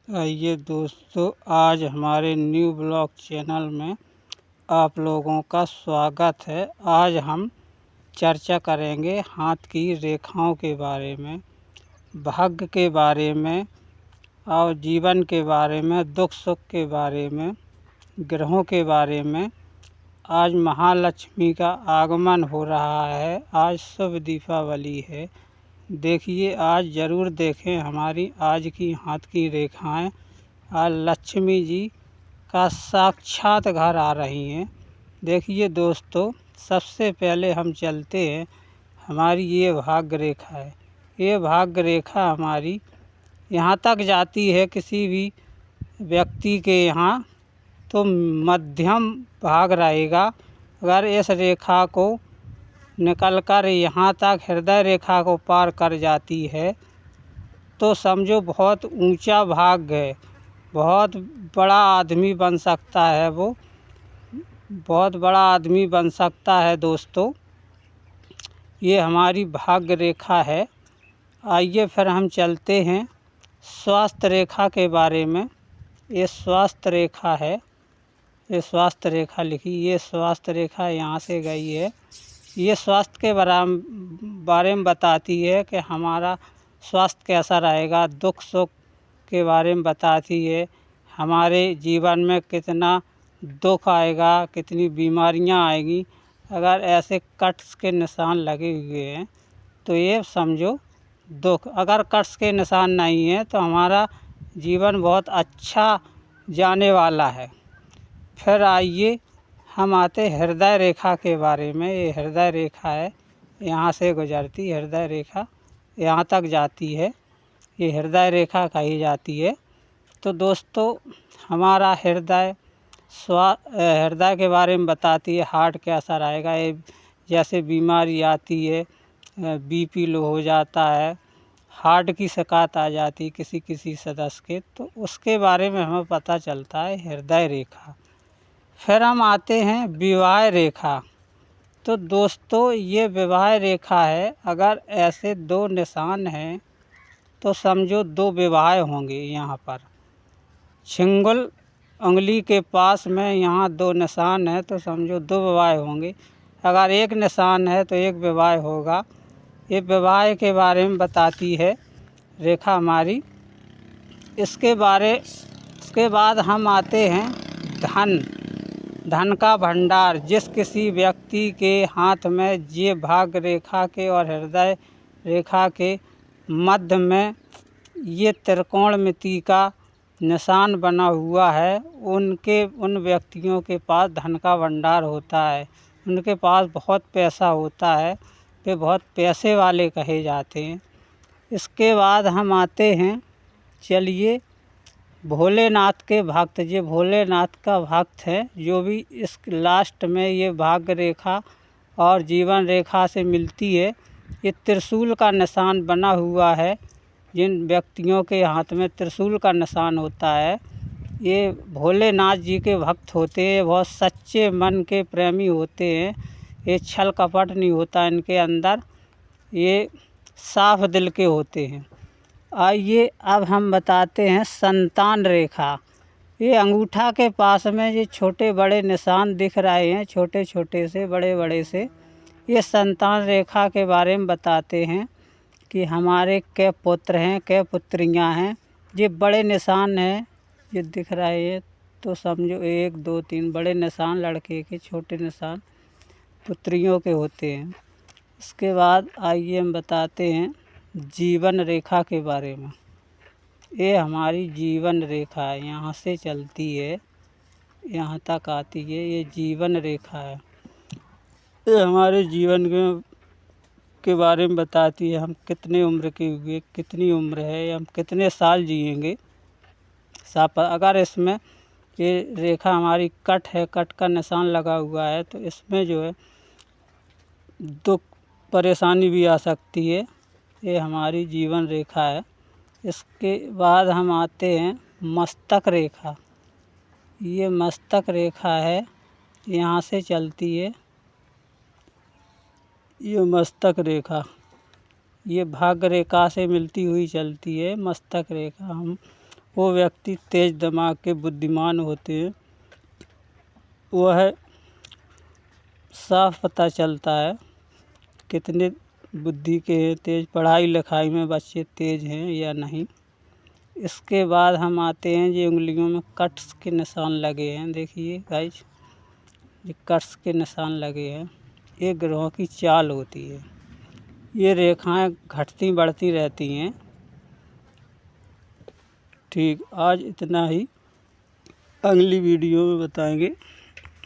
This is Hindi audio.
आइए दोस्तों, आज हमारे न्यू ब्लॉग चैनल में आप लोगों का स्वागत है। आज हम चर्चा करेंगे हाथ की रेखाओं के बारे में, भाग्य के बारे में और जीवन के बारे में, दुख सुख के बारे में, ग्रहों के बारे में। आज महालक्ष्मी का आगमन हो रहा है। आज शुभ दीपावली है। देखिए, आज ज़रूर देखें हमारी आज की हाथ की रेखाएं। आज लक्ष्मी जी का साक्षात घर आ रही हैं। देखिए दोस्तों, सबसे पहले हम चलते हैं, हमारी ये भाग्य रेखा है। ये भाग्य रेखा हमारी यहाँ तक जाती है किसी भी व्यक्ति के यहाँ, तो मध्यम भाग रहेगा। अगर इस रेखा को निकलकर यहाँ तक हृदय रेखा को पार कर जाती है तो समझो बहुत ऊंचा भाग्य है। बहुत बड़ा आदमी बन सकता है, वो बहुत बड़ा आदमी बन सकता है। दोस्तों, ये हमारी भाग्य रेखा है। आइए फिर हम चलते हैं स्वास्थ्य रेखा के बारे में। ये स्वास्थ्य रेखा है। ये स्वास्थ्य रेखा लिखी, ये स्वास्थ्य रेखा यहाँ से गई है। ये स्वास्थ्य के बारे में बताती है कि हमारा स्वास्थ्य कैसा रहेगा। दुख सुख के बारे में बताती है, हमारे जीवन में कितना दुख आएगा, कितनी बीमारियां आएगी। अगर ऐसे कट्स के निशान लगे हुए हैं तो ये समझो दुख। अगर कट्स के निशान नहीं है तो हमारा जीवन बहुत अच्छा जाने वाला है। फिर आइए हम आते हृदय रेखा के बारे में। ये हृदय रेखा है, यहाँ से गुजरती हृदय रेखा यहाँ तक जाती है। ये हृदय रेखा कही जाती है। तो दोस्तों, हमारा हृदय हृदय के बारे में बताती है। हार्ट कैसा रहेगा, ये जैसे बीमारी आती है, बीपी लो हो जाता है, हार्ट की शिकायत आ जाती है किसी किसी सदस्य के, तो उसके बारे में हमें पता चलता है हृदय रेखा। फिर हम आते हैं विवाह रेखा। तो दोस्तों, ये विवाह रेखा है। अगर ऐसे दो निशान हैं तो समझो दो विवाह होंगे। यहाँ पर छिंगुल उंगली के पास में यहाँ दो निशान है तो समझो दो विवाह होंगे। अगर एक निशान है तो एक विवाह होगा। ये विवाह के बारे में बताती है रेखा हमारी। इसके बाद हम आते हैं धन का भंडार। जिस किसी व्यक्ति के हाथ में ये भाग्य रेखा के और हृदय रेखा के मध्य में ये त्रिकोणमिति का निशान बना हुआ है, उन व्यक्तियों के पास धन का भंडार होता है। उनके पास बहुत पैसा होता है, वे बहुत पैसे वाले कहे जाते हैं। इसके बाद हम आते हैं, चलिए, भोलेनाथ के भक्त। ये भोलेनाथ का भक्त है जो भी इस लास्ट में ये भाग्य रेखा और जीवन रेखा से मिलती है। ये त्रिशूल का निशान बना हुआ है। जिन व्यक्तियों के हाथ में त्रिशूल का निशान होता है, ये भोलेनाथ जी के भक्त होते हैं। बहुत सच्चे मन के प्रेमी होते हैं। ये छल कपट नहीं होता इनके अंदर, ये साफ दिल के होते हैं। आइए अब हम बताते हैं संतान रेखा। ये अंगूठा के पास में ये छोटे बड़े निशान दिख रहे हैं, छोटे छोटे से बड़े बड़े से, ये संतान रेखा के बारे में बताते हैं कि हमारे कै पुत्र हैं, कै पुत्रियां हैं। ये बड़े निशान हैं, ये दिख रहे हैं तो समझो 1 2 3 बड़े निशान लड़के के, छोटे निशान पुत्रियों के होते हैं। इसके बाद आइए हम बताते हैं जीवन रेखा के बारे में। ये हमारी जीवन रेखा है, यहाँ से चलती है, यहाँ तक आती है। ये जीवन रेखा है। ये हमारे जीवन के बारे में बताती है। हम कितने उम्र के हुए, कितनी उम्र है, हम कितने साल जिएंगे। अगर इसमें ये रेखा हमारी कट है, कट का निशान लगा हुआ है, तो इसमें जो है दुख परेशानी भी आ सकती है। ये हमारी जीवन रेखा है। इसके बाद हम आते हैं मस्तक रेखा। ये मस्तक रेखा है, यहाँ से चलती है। ये मस्तक रेखा, ये भाग्य रेखा से मिलती हुई चलती है। मस्तक रेखा हम वो व्यक्ति तेज दिमाग के बुद्धिमान होते हैं। वह साफ पता चलता है कितने बुद्धि के हैं, तेज पढ़ाई लिखाई में बच्चे तेज हैं या नहीं। इसके बाद हम आते हैं, ये उंगलियों में कट्स के निशान लगे हैं। देखिए गाइस, ये कट्स के निशान लगे हैं। ये ग्रहों की चाल होती है। ये रेखाएं घटती बढ़ती रहती हैं। ठीक, आज इतना ही। अगली वीडियो में बताएंगे।